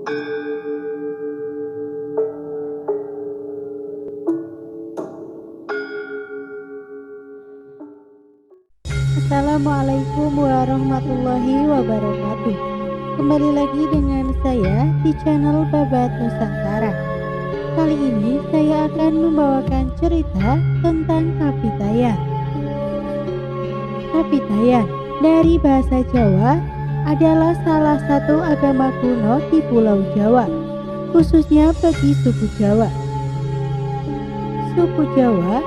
Assalamualaikum warahmatullahi wabarakatuh. Kembali lagi dengan saya di channel Babat Nusantara. Kali ini saya akan membawakan cerita tentang Kapitayan. Kapitayan dari bahasa Jawa adalah salah satu agama kuno di Pulau Jawa, khususnya bagi suku Jawa. Suku Jawa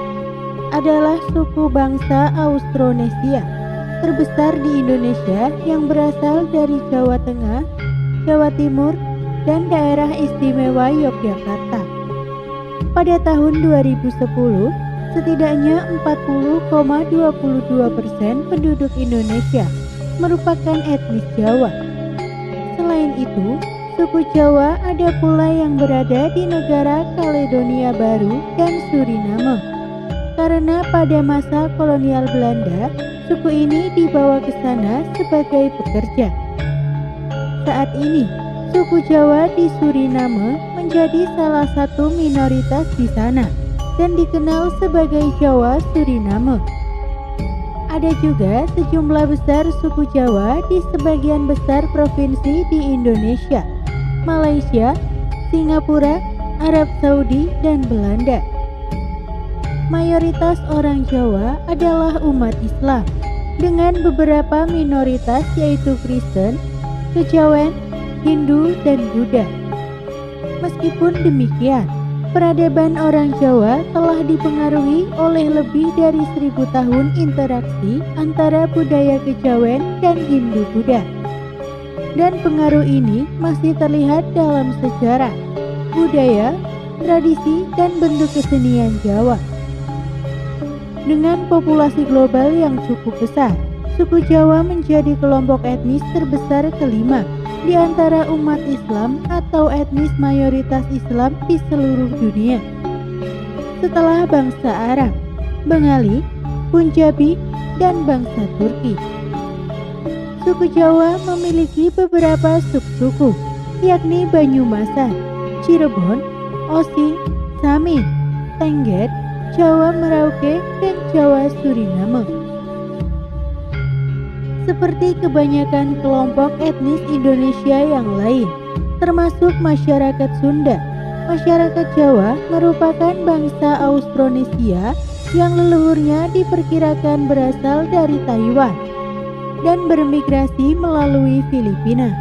adalah suku bangsa Austronesia terbesar di Indonesia yang berasal dari Jawa Tengah, Jawa Timur, dan daerah istimewa Yogyakarta. Pada tahun 2010, setidaknya 40,22% penduduk Indonesia merupakan etnis Jawa. Selain itu, suku Jawa ada pula yang berada di negara Kaledonia Baru dan Suriname. Karena pada masa kolonial Belanda, suku ini dibawa ke sana sebagai pekerja. Saat ini, suku Jawa di Suriname menjadi salah satu minoritas di sana dan dikenal sebagai Jawa Suriname. Ada juga sejumlah besar suku Jawa di sebagian besar provinsi di Indonesia, Malaysia, Singapura, Arab Saudi, dan Belanda. Mayoritas orang Jawa adalah umat Islam, dengan beberapa minoritas yaitu Kristen, Kejawen, Hindu, dan Buddha. Meskipun demikian, peradaban orang Jawa telah dipengaruhi oleh lebih dari 1000 tahun interaksi antara budaya Kejawen dan Hindu-Buddha. Dan pengaruh ini masih terlihat dalam sejarah, budaya, tradisi, dan bentuk kesenian Jawa. Dengan populasi global yang cukup besar, suku Jawa menjadi kelompok etnis terbesar kelima di antara umat Islam atau etnis mayoritas Islam di seluruh dunia. Setelah bangsa Arab, Bengali, Punjabi, dan bangsa Turki. Suku Jawa memiliki beberapa subsuku, yakni Banyumasan, Cirebon, Osing, Samin, Tengger, Jawa Merauke, dan Jawa Suriname. Seperti kebanyakan kelompok etnis Indonesia yang lain, termasuk masyarakat Sunda, masyarakat Jawa merupakan bangsa Austronesia yang leluhurnya diperkirakan berasal dari Taiwan dan bermigrasi melalui Filipina.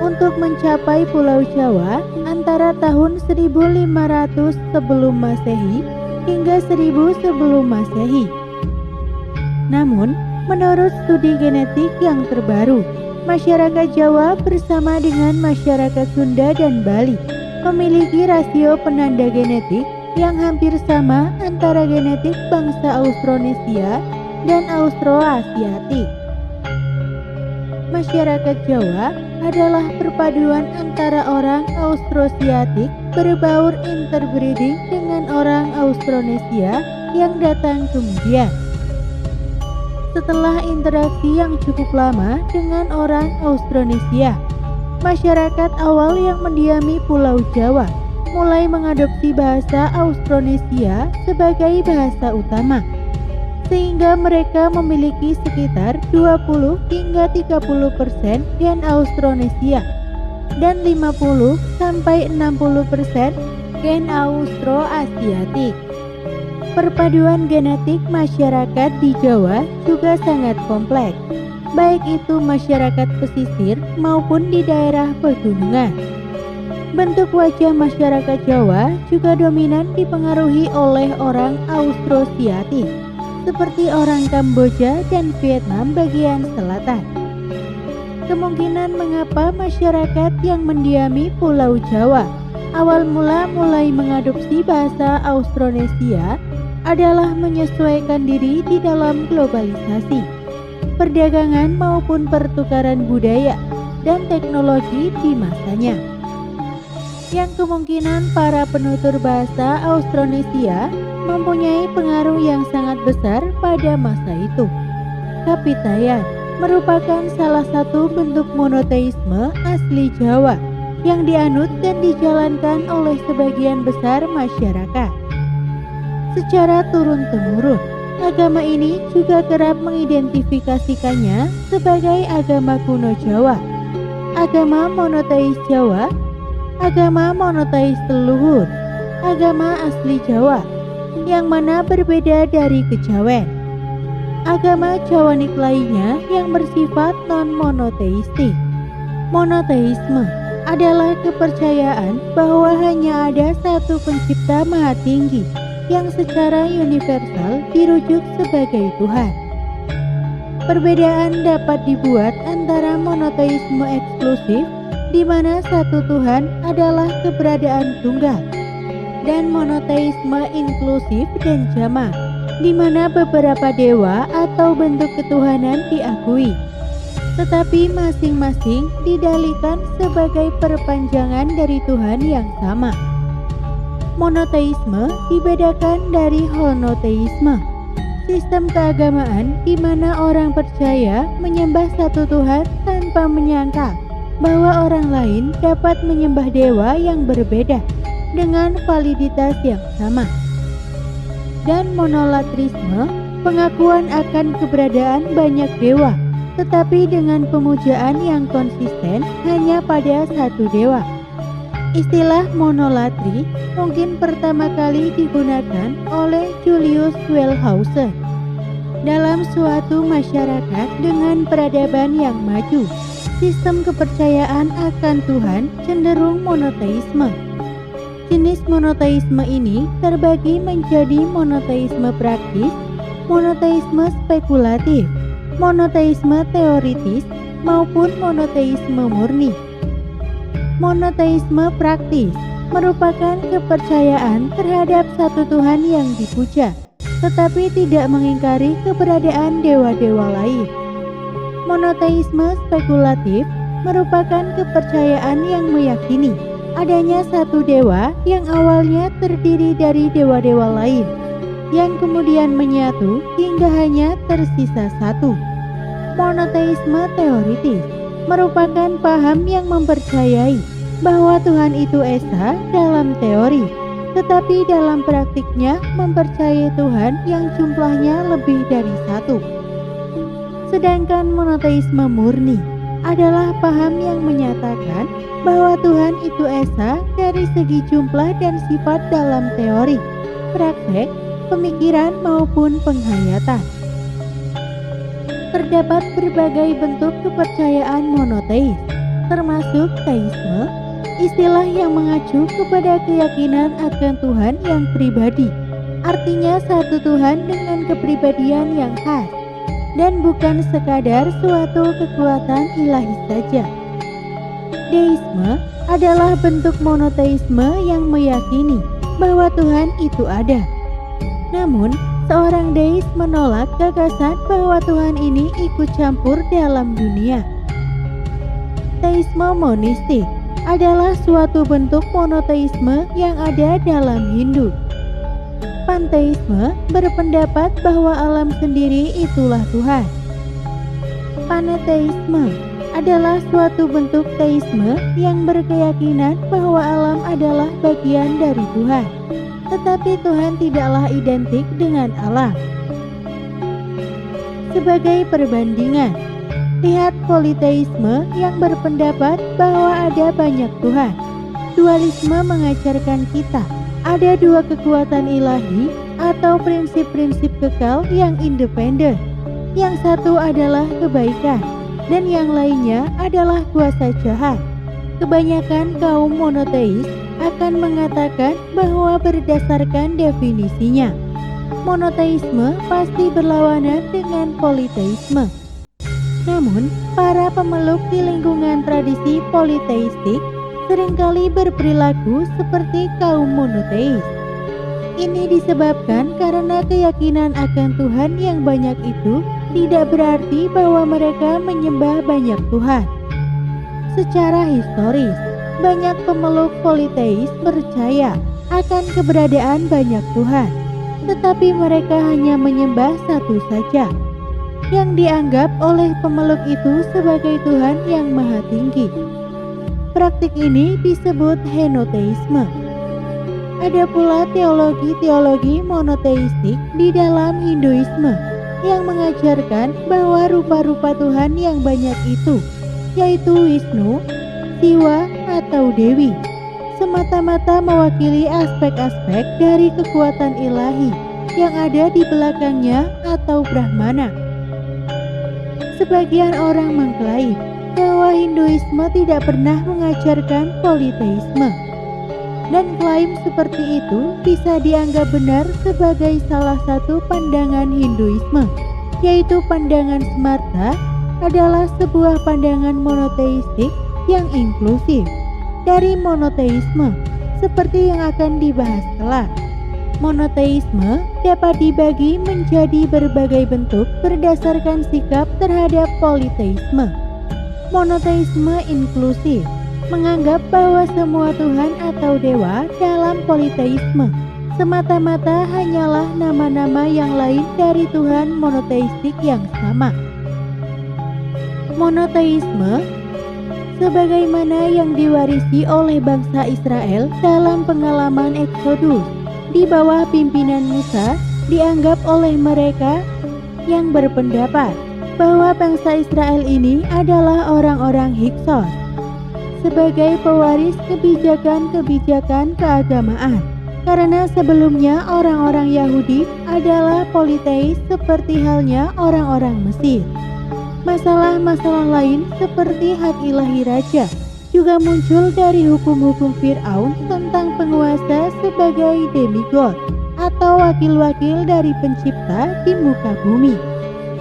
Untuk mencapai Pulau Jawa antara tahun 1500 sebelum Masehi hingga 1000 sebelum Masehi. Namun, menurut studi genetik yang terbaru, masyarakat Jawa bersama dengan masyarakat Sunda dan Bali memiliki rasio penanda genetik yang hampir sama antara genetik bangsa Austronesia dan Austroasiatik. Masyarakat Jawa adalah perpaduan antara orang Austroasiatik berbaur interbreeding dengan orang Austronesia yang datang kemudian. Setelah interaksi yang cukup lama dengan orang Austronesia, masyarakat awal yang mendiami Pulau Jawa mulai mengadopsi bahasa Austronesia sebagai bahasa utama, sehingga mereka memiliki sekitar 20 hingga 30% gen Austronesia dan 50 sampai 60% gen Austroasiatik. Perpaduan genetik masyarakat di Jawa juga sangat kompleks, baik itu masyarakat pesisir maupun di daerah pegunungan. Bentuk wajah masyarakat Jawa juga dominan dipengaruhi oleh orang Austroasiatik, seperti orang Kamboja dan Vietnam bagian selatan. Kemungkinan mengapa masyarakat yang mendiami Pulau Jawa awal mula mulai mengadopsi bahasa Austronesia adalah menyesuaikan diri di dalam globalisasi, perdagangan maupun pertukaran budaya dan teknologi di masanya. Yang kemungkinan para penutur bahasa Austronesia mempunyai pengaruh yang sangat besar pada masa itu. Kapitayan merupakan salah satu bentuk monoteisme asli Jawa yang dianut dan dijalankan oleh sebagian besar masyarakat. Secara turun-temurun, agama ini juga kerap mengidentifikasikannya sebagai agama kuno Jawa, agama monoteis Jawa, agama monoteis leluhur, agama asli Jawa, yang mana berbeda dari kejawen. Agama Jawanik lainnya yang bersifat non-monoteistik. Monoteisme adalah kepercayaan bahwa hanya ada satu pencipta maha tinggi yang secara universal dirujuk sebagai Tuhan. Perbedaan dapat dibuat antara monoteisme eksklusif, di mana satu Tuhan adalah keberadaan tunggal, dan monoteisme inklusif dan jamak, di mana beberapa dewa atau bentuk ketuhanan diakui, tetapi masing-masing didalihkan sebagai perpanjangan dari Tuhan yang sama. Monoteisme dibedakan dari holoteisme, sistem keagamaan di mana orang percaya menyembah satu Tuhan tanpa menyangka bahwa orang lain dapat menyembah dewa yang berbeda dengan validitas yang sama. Dan monolatrisme, pengakuan akan keberadaan banyak dewa, tetapi dengan pemujaan yang konsisten hanya pada satu dewa. Istilah monolatri mungkin pertama kali digunakan oleh Julius Wellhausen dalam suatu masyarakat dengan peradaban yang maju. Sistem kepercayaan akan Tuhan cenderung monoteisme. Jenis monoteisme ini terbagi menjadi monoteisme praktis, monoteisme spekulatif, monoteisme teoritis, maupun monoteisme murni. Monoteisme praktis merupakan kepercayaan terhadap satu Tuhan yang dipuja, tetapi tidak mengingkari keberadaan dewa-dewa lain. Monoteisme spekulatif merupakan kepercayaan yang meyakini adanya satu dewa yang awalnya terdiri dari dewa-dewa lain, yang kemudian menyatu hingga hanya tersisa satu. Monoteisme teoritis merupakan paham yang mempercayai bahwa Tuhan itu esa dalam teori, tetapi dalam praktiknya mempercayai Tuhan yang jumlahnya lebih dari satu. Sedangkan monoteisme murni adalah paham yang menyatakan bahwa Tuhan itu esa dari segi jumlah dan sifat dalam teori, praktek, pemikiran maupun penghayatan. Terdapat berbagai bentuk kepercayaan monoteis, termasuk teisme, istilah yang mengacu kepada keyakinan akan Tuhan yang pribadi, artinya satu Tuhan dengan kepribadian yang khas, dan bukan sekadar suatu kekuatan ilahi saja. Deisme adalah bentuk monoteisme yang meyakini bahwa Tuhan itu ada. Namun, seorang deis menolak gagasan bahwa Tuhan ini ikut campur dalam dunia. Teisme monistik adalah suatu bentuk monoteisme yang ada dalam Hindu. Panteisme berpendapat bahwa alam sendiri itulah Tuhan. Paneteisme adalah suatu bentuk teisme yang berkeyakinan bahwa alam adalah bagian dari Tuhan, tetapi Tuhan tidaklah identik dengan alam. Sebagai perbandingan, lihat politeisme yang berpendapat bahwa ada banyak Tuhan. Dualisme mengajarkan kita ada dua kekuatan ilahi atau prinsip-prinsip kekal yang independen. Yang satu adalah kebaikan dan yang lainnya adalah kuasa jahat. Kebanyakan kaum monoteis akan mengatakan bahwa berdasarkan definisinya, monoteisme pasti berlawanan dengan politeisme. Namun, para pemeluk di lingkungan tradisi politeistik seringkali berperilaku seperti kaum monoteis. Ini disebabkan karena keyakinan akan Tuhan yang banyak itu tidak berarti bahwa mereka menyembah banyak Tuhan. Secara historis, banyak pemeluk politeis percaya akan keberadaan banyak Tuhan, tetapi mereka hanya menyembah satu saja, yang dianggap oleh pemeluk itu sebagai Tuhan yang maha tinggi. Praktik ini disebut henoteisme. Ada pula teologi-teologi monoteistik di dalam Hinduisme yang mengajarkan bahwa rupa-rupa Tuhan yang banyak itu, yaitu Wisnu, Siwa, atau Dewi, semata-mata mewakili aspek-aspek dari kekuatan ilahi yang ada di belakangnya atau Brahmana. Sebagian orang mengklaim bahwa Hinduisme tidak pernah mengajarkan politeisme, dan klaim seperti itu bisa dianggap benar sebagai salah satu pandangan Hinduisme, yaitu pandangan Smarta adalah sebuah pandangan monoteistik yang inklusif dari monoteisme, seperti yang akan dibahas kelak. Monoteisme dapat dibagi menjadi berbagai bentuk berdasarkan sikap terhadap politeisme. Monoteisme inklusif menganggap bahwa semua Tuhan atau dewa dalam politeisme semata-mata hanyalah nama-nama yang lain dari Tuhan monoteistik yang sama. Monoteisme sebagaimana yang diwarisi oleh bangsa Israel dalam pengalaman Eksodus di bawah pimpinan Musa dianggap oleh mereka yang berpendapat bahwa bangsa Israel ini adalah orang-orang Hyksos sebagai pewaris kebijakan-kebijakan keagamaan, karena sebelumnya orang-orang Yahudi adalah politeis seperti halnya orang-orang Mesir. Masalah-masalah lain seperti hak ilahi raja juga muncul dari hukum-hukum Fir'aun tentang penguasa sebagai demigod atau wakil-wakil dari pencipta di muka bumi.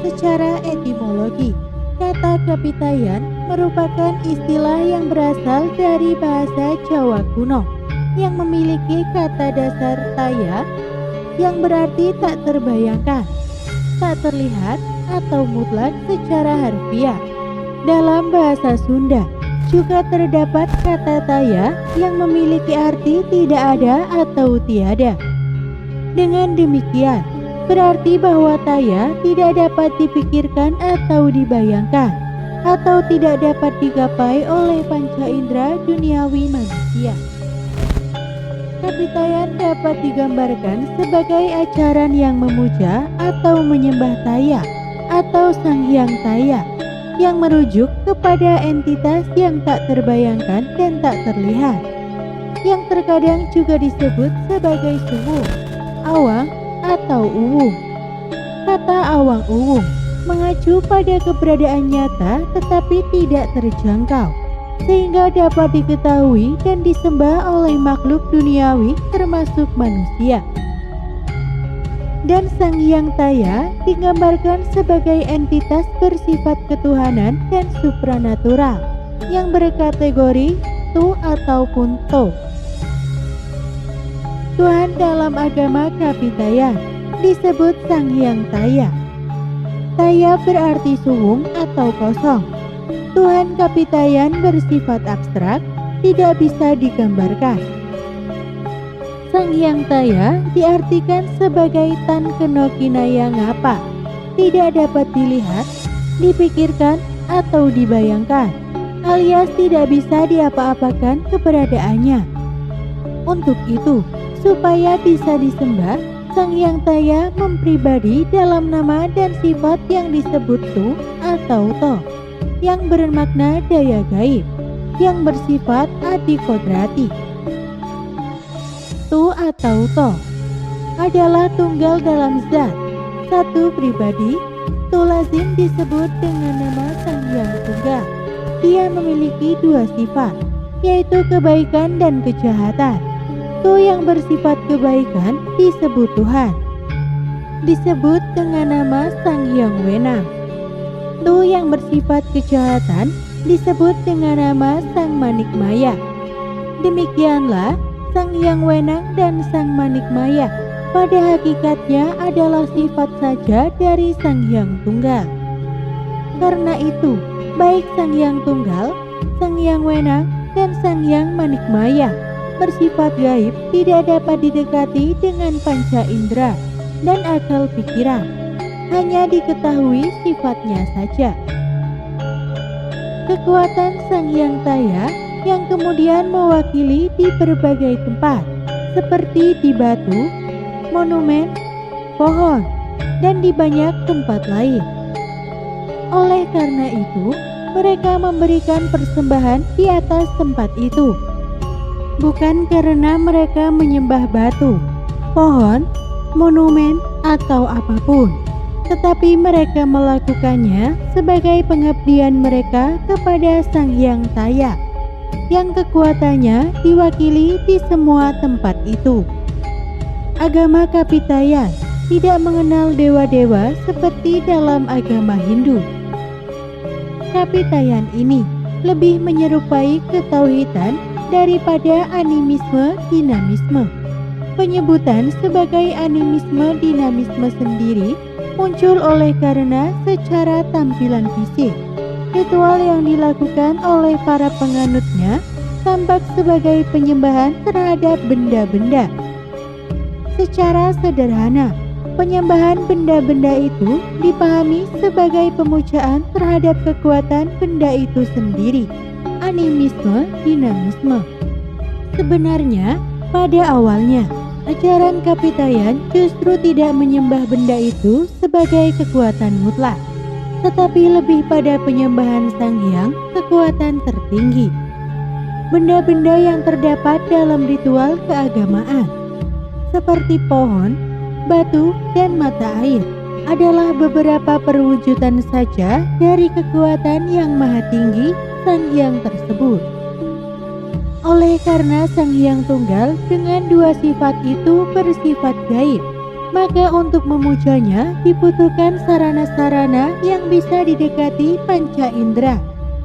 Secara etimologi, kata kapitayan merupakan istilah yang berasal dari bahasa Jawa kuno yang memiliki kata dasar taya yang berarti tak terbayangkan, tak terlihat, atau mutlak secara harfiah. Dalam bahasa Sunda juga terdapat kata taya yang memiliki arti tidak ada atau tiada. Dengan demikian, berarti bahwa taya tidak dapat dipikirkan atau dibayangkan, atau tidak dapat digapai oleh panca indera duniawi manusia. Kapitayan dapat digambarkan sebagai ajaran yang memuja atau menyembah taya atau Sang Hyang Taya, yang merujuk kepada entitas yang tak terbayangkan dan tak terlihat, yang terkadang juga disebut sebagai suwung, awang, atau uwung. Kata awang uwung mengacu pada keberadaan nyata tetapi tidak terjangkau, sehingga dapat diketahui dan disembah oleh makhluk duniawi termasuk manusia. Dan Sang Hyang Taya digambarkan sebagai entitas bersifat ketuhanan dan supranatural yang berkategori tu ataupun to. Tuhan dalam agama Kapitayan disebut Sang Hyang Taya. Taya berarti suwung atau kosong. Tuhan Kapitayan bersifat abstrak, tidak bisa digambarkan. Sang Hyang Taya diartikan sebagai tan keno kinaya ngapa, tidak dapat dilihat, dipikirkan, atau dibayangkan, alias tidak bisa diapa-apakan keberadaannya. Untuk itu, supaya bisa disembah, Sang Hyang Taya mempribadi dalam nama dan sifat yang disebut tu atau to, yang bermakna daya gaib, yang bersifat adikodrati. Tu atau to adalah tunggal dalam zat, satu pribadi. Tu lazim disebut dengan nama Sang Hyang Tunggal. Dia memiliki dua sifat, yaitu kebaikan dan kejahatan. Tu yang bersifat kebaikan disebut Tuhan, disebut dengan nama Sang Hyang Wenang. Tu yang bersifat kejahatan disebut dengan nama Sang Manikmaya. Demikianlah Sang Hyang Wenang dan Sang Manikmaya pada hakikatnya adalah sifat saja dari Sang Hyang Tunggal. Karena itu, baik Sang Hyang Tunggal, Sang Hyang Wenang, dan Sang Hyang Manikmaya bersifat gaib, tidak dapat didekati dengan panca indera dan akal pikiran, hanya diketahui sifatnya saja. Kekuatan Sang Hyang Taya yang kemudian mewakili di berbagai tempat, seperti di batu, monumen, pohon, dan di banyak tempat lain. Oleh karena itu, mereka memberikan persembahan di atas tempat itu, bukan karena mereka menyembah batu, pohon, monumen, atau apapun, tetapi mereka melakukannya sebagai pengabdian mereka kepada Sang Hyang Taya, yang kekuatannya diwakili di semua tempat itu. Agama Kapitayan tidak mengenal dewa-dewa seperti dalam agama Hindu. Kapitayan ini lebih menyerupai ketauhidan daripada animisme dinamisme. Penyebutan sebagai animisme dinamisme sendiri muncul oleh karena secara tampilan fisik, ritual yang dilakukan oleh para penganutnya tampak sebagai penyembahan terhadap benda-benda. Secara sederhana, penyembahan benda-benda itu dipahami sebagai pemujaan terhadap kekuatan benda itu sendiri, animisme dinamisme. Sebenarnya, pada awalnya, ajaran Kapitayan justru tidak menyembah benda itu sebagai kekuatan mutlak, tetapi lebih pada penyembahan Sang Hyang, kekuatan tertinggi. Benda-benda yang terdapat dalam ritual keagamaan, seperti pohon, batu, dan mata air, adalah beberapa perwujudan saja dari kekuatan yang maha tinggi Sang Hyang tersebut. Oleh karena Sang Hyang Tunggal dengan dua sifat itu bersifat gaib, maka untuk memujanya dibutuhkan sarana-sarana yang bisa didekati panca indera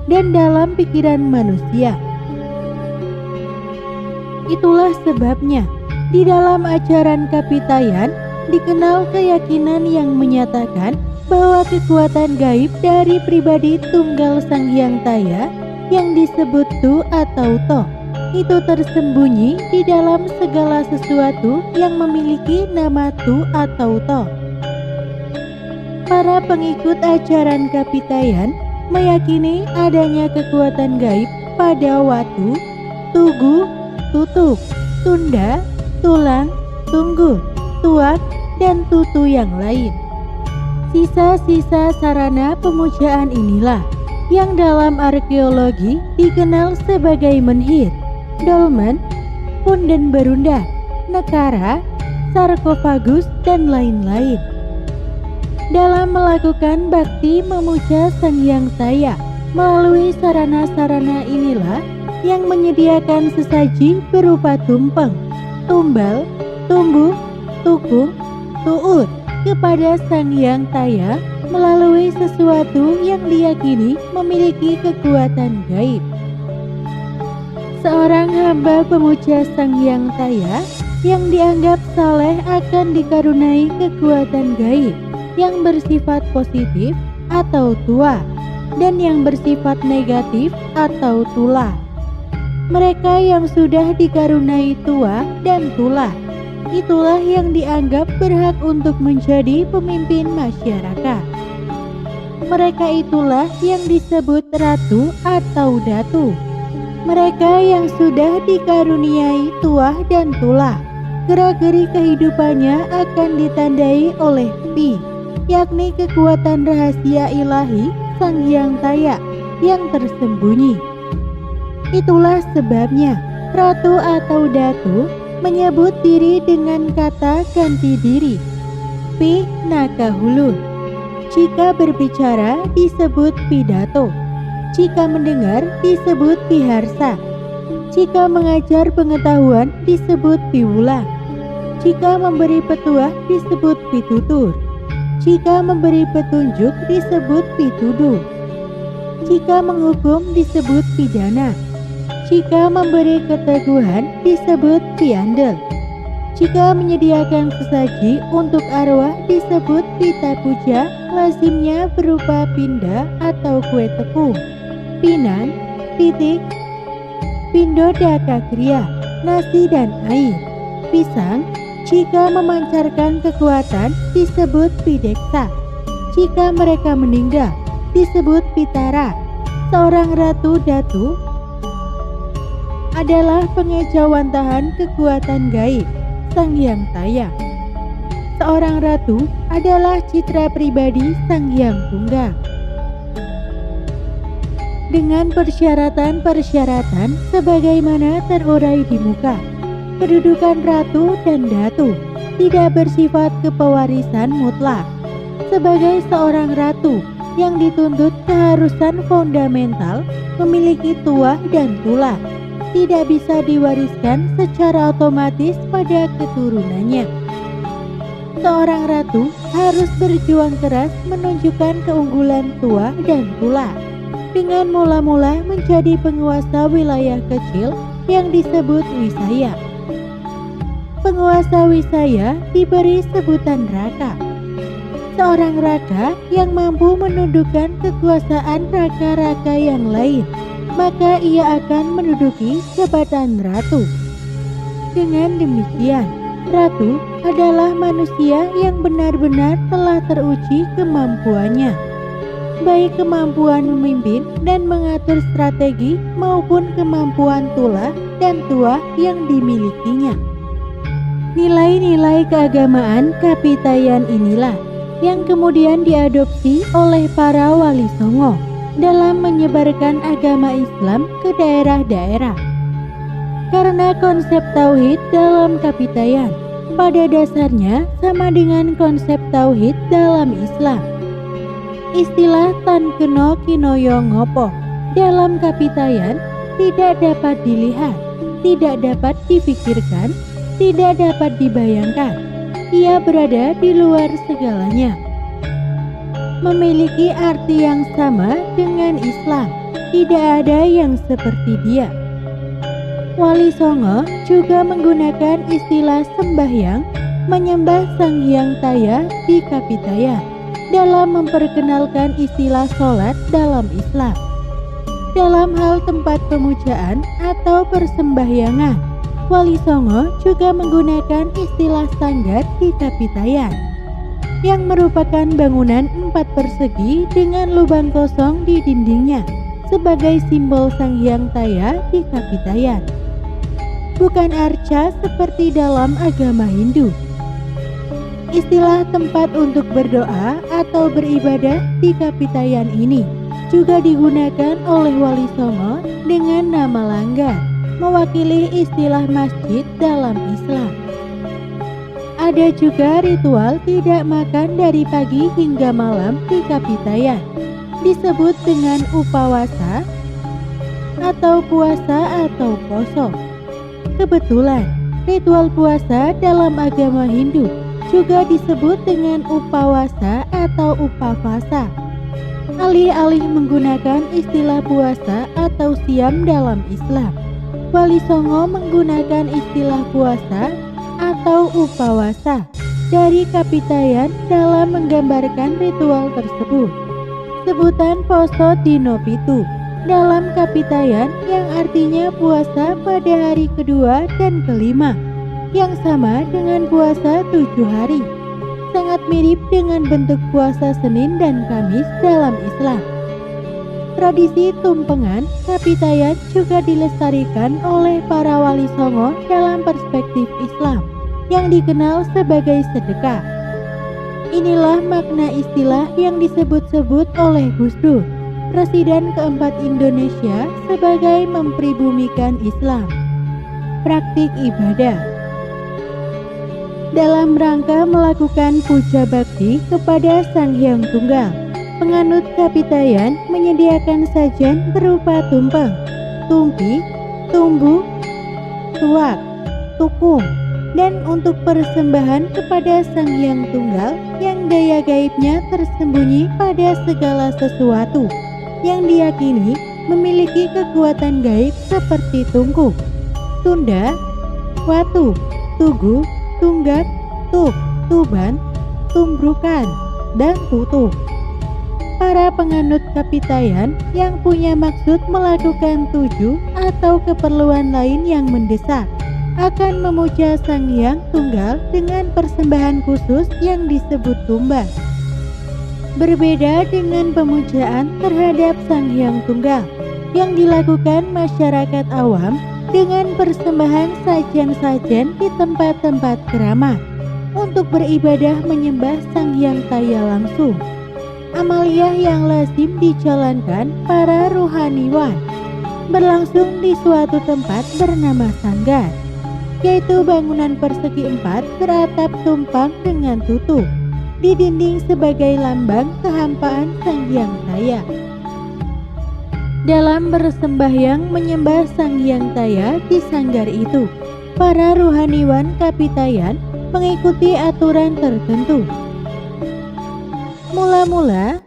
dan dalam pikiran manusia. Itulah sebabnya di dalam ajaran Kapitayan dikenal keyakinan yang menyatakan bahwa kekuatan gaib dari pribadi tunggal Sang Hyang Taya yang disebut Tu atau To itu tersembunyi di dalam segala sesuatu yang memiliki nama Tu atau To. Para pengikut ajaran Kapitayan meyakini adanya kekuatan gaib pada Watu, Tugu, Tutuk, Tunda, Tulang, Tunggul, Tuak, dan Tutu yang lain. Sisa-sisa sarana pemujaan inilah yang dalam arkeologi dikenal sebagai menhir, dolmen, punden berunda, nekara, sarkofagus, dan lain-lain. Dalam melakukan bakti memuja Sang Hyang Taya melalui sarana-sarana inilah yang menyediakan sesaji berupa tumpeng, tumbal, tumbuh, tukung, tuut kepada Sang Hyang Taya melalui sesuatu yang diyakini memiliki kekuatan gaib. Seorang hamba pemuja Sang Hyang Taya yang dianggap saleh akan dikaruniai kekuatan gaib yang bersifat positif atau tua dan yang bersifat negatif atau tula. Mereka yang sudah dikaruniai tua dan tula, itulah yang dianggap berhak untuk menjadi pemimpin masyarakat. Mereka itulah yang disebut ratu atau datu. Mereka yang sudah dikaruniai tuah dan tula, gerak-gerik kehidupannya akan ditandai oleh Pi, yakni kekuatan rahasia ilahi Sang Hyang Taya yang tersembunyi. Itulah sebabnya ratu atau datu menyebut diri dengan kata ganti diri, Pi Nakahulun. Jika berbicara disebut pidato, jika mendengar disebut piharsa, jika mengajar pengetahuan disebut piwulang, jika memberi petuah disebut pitutur, jika memberi petunjuk disebut pituduh, jika menghukum disebut pidana, jika memberi keteguhan disebut piandel, jika menyediakan sesaji untuk arwah disebut pita puja, lazimnya berupa pinda atau kue tepung, pinan, pitik, pindo daka kriya, nasi dan air, pisang. Jika memancarkan kekuatan disebut pideksa, jika mereka meninggal disebut pitara. Seorang ratu datu adalah pengejawantahan kekuatan gaib Sang Hyang Taya. Seorang ratu adalah citra pribadi Sang Hyang Tunggal. Dengan persyaratan-persyaratan sebagaimana terurai di muka, kedudukan ratu dan datu tidak bersifat kepewarisan mutlak. Sebagai seorang ratu yang dituntut keharusan fundamental memiliki tuah dan tulah, tidak bisa diwariskan secara otomatis pada keturunannya. Seorang ratu harus berjuang keras menunjukkan keunggulan tuah dan tulah dengan mula-mula menjadi penguasa wilayah kecil yang disebut wisaya. Penguasa wisaya diberi sebutan raka. Seorang raka yang mampu menundukkan kekuasaan raka-raka yang lain, maka ia akan menduduki jabatan ratu. Dengan demikian, ratu adalah manusia yang benar-benar telah teruji kemampuannya, baik kemampuan memimpin dan mengatur strategi maupun kemampuan tulah dan tuah yang dimilikinya. Nilai-nilai keagamaan Kapitayan inilah yang kemudian diadopsi oleh para wali songo dalam menyebarkan agama Islam ke daerah-daerah. Karena konsep tauhid dalam Kapitayan pada dasarnya sama dengan konsep tauhid dalam Islam. Istilah tan keno kinoyo ngopo dalam Kapitayan tidak dapat dilihat, tidak dapat difikirkan, tidak dapat dibayangkan. Ia berada di luar segalanya. Memiliki arti yang sama dengan Islam, tidak ada yang seperti dia. Wali Songo juga menggunakan istilah sembahyang, menyembah Sang Hyang Taya di Kapitayan dalam memperkenalkan istilah sholat dalam Islam. Dalam hal tempat pemujaan atau persembahyangan, Wali Songo juga menggunakan istilah sanggar di Kapitayan, yang merupakan bangunan 4 persegi dengan lubang kosong di dindingnya sebagai simbol Sang Hyang Taya di Kapitayan. Bukan arca seperti dalam agama Hindu. Istilah tempat untuk berdoa atau beribadah di Kapitayan ini juga digunakan oleh Wali Songo dengan nama langgar, mewakili istilah masjid dalam Islam. Ada juga ritual tidak makan dari pagi hingga malam di Kapitayan, disebut dengan upawasa atau puasa atau poso. Kebetulan, ritual puasa dalam agama Hindu juga disebut dengan upawasa atau upavasa. Alih-alih menggunakan istilah puasa atau siam dalam Islam, Wali Songo menggunakan istilah puasa atau upawasa dari Kapitayan dalam menggambarkan ritual tersebut. Sebutan poso dino pitu dalam Kapitayan yang artinya puasa pada hari kedua dan kelima, yang sama dengan puasa 7 hari. Sangat mirip dengan bentuk puasa Senin dan Kamis dalam Islam. Tradisi tumpengan Kapitayan juga dilestarikan oleh para wali songo dalam perspektif Islam yang dikenal sebagai sedekah. Inilah makna istilah yang disebut-sebut oleh Gus Dur, Presiden keempat Indonesia, sebagai mempribumikan Islam. Praktik ibadah dalam rangka melakukan puja bakti kepada Sang Hyang Tunggal. Penganut Kapitayan menyediakan sajian berupa tumpeng, tumpi, tumbu, tuak, tukung, dan untuk persembahan kepada Sang Hyang Tunggal yang daya gaibnya tersembunyi pada segala sesuatu yang diyakini memiliki kekuatan gaib seperti tungku, tunda, watu, tugu, tunggak, tuk, tuban, tumbrukan, dan tutup. Para penganut Kapitayan yang punya maksud melakukan tuju atau keperluan lain yang mendesak akan memuja Sang Hyang Tunggal dengan persembahan khusus yang disebut tumbang. Berbeda dengan pemujaan terhadap Sang Hyang Tunggal yang dilakukan masyarakat awam dengan persembahan sajian-sajian di tempat-tempat keramat untuk beribadah menyembah Sang Hyang Taya langsung. Amalia yang lazim dijalankan para rohaniwan berlangsung di suatu tempat bernama Sanggar, yaitu bangunan persegi 4 beratap tumpang dengan tutup di dinding sebagai lambang kehampaan Sang Hyang Taya. Dalam bersembahyang menyembah Sang Hyang Taya di Sanggar itu, para rohaniwan kapitayan mengikuti aturan tertentu. Mula-mula,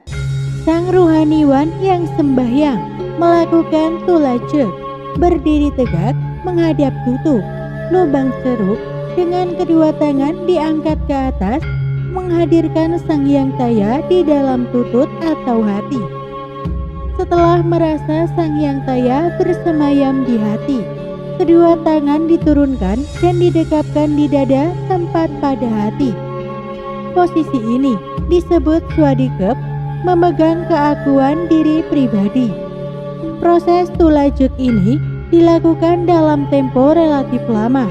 sang rohaniwan yang sembahyang melakukan tulajek, berdiri tegak menghadap tutup lubang ceruk dengan kedua tangan diangkat ke atas, menghadirkan Sang Hyang Taya di dalam tutut atau hati. Setelah merasa Sang Hyang Taya bersemayam di hati, kedua tangan diturunkan dan didekapkan di dada tempat pada hati. Posisi ini disebut swadikep, memegang keakuan diri pribadi. Proses tulajek ini dilakukan dalam tempo relatif lama.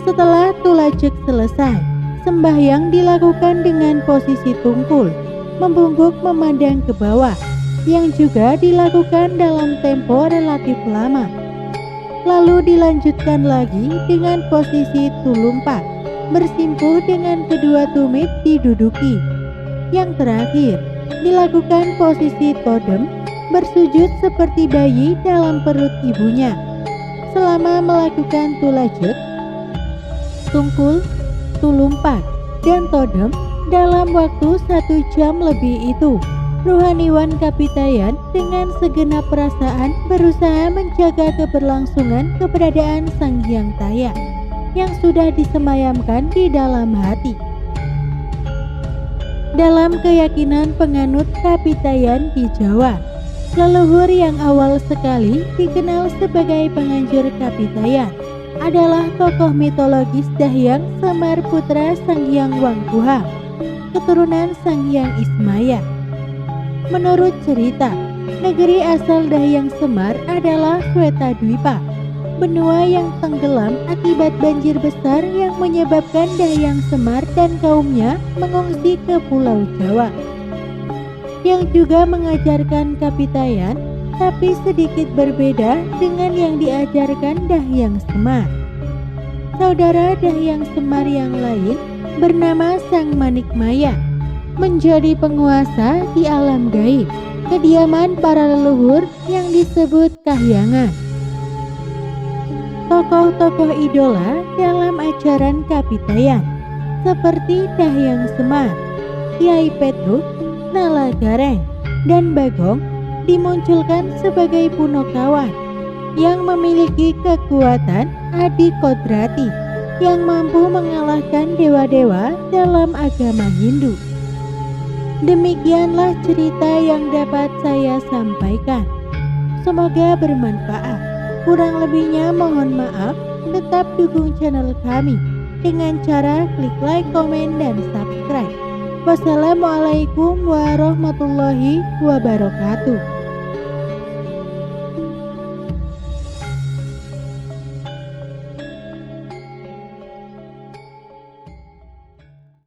Setelah tulajek selesai, sembahyang dilakukan dengan posisi tungkul, membungkuk memandang ke bawah, yang juga dilakukan dalam tempo relatif lama. Lalu dilanjutkan lagi dengan posisi tulumpak, bersimpuh dengan kedua tumit diduduki. Yang terakhir, dilakukan posisi todem, bersujud seperti bayi dalam perut ibunya. Selama melakukan tulajek, tungkul, tulumpak, dan todem dalam waktu 1 jam lebih itu, rohaniwan kapitayan dengan segenap perasaan berusaha menjaga keberlangsungan keberadaan Sang Hyang Taya yang sudah disemayamkan di dalam hati. Dalam keyakinan penganut kapitayan di Jawa, leluhur yang awal sekali dikenal sebagai penganjur kapitayan adalah tokoh mitologis Dahyang Semar putra Sang Hyang Wangkuhang, keturunan Sang Hyang Ismaya. Menurut cerita, negeri asal Dahyang Semar adalah Swetadwipa, benua yang tenggelam akibat banjir besar yang menyebabkan Dahyang Semar dan kaumnya mengungsi ke Pulau Jawa, yang juga mengajarkan kapitayan, tapi sedikit berbeda dengan yang diajarkan Dahyang Semar. Saudara Dahyang Semar yang lain bernama Sang Manikmaya, menjadi penguasa di alam gaib, kediaman para leluhur yang disebut kahyangan. Tokoh-tokoh idola dalam ajaran kapitayan seperti Dahyang Semar, Kyai Petruk, Nala Gareng, dan Bagong dimunculkan sebagai punokawan yang memiliki kekuatan adikodrati yang mampu mengalahkan dewa-dewa dalam agama Hindu. Demikianlah cerita yang dapat saya sampaikan. Semoga bermanfaat. Kurang lebihnya mohon maaf. Tetap dukung channel kami dengan cara klik like, komen, dan subscribe. Wassalamualaikum warahmatullahi wabarakatuh.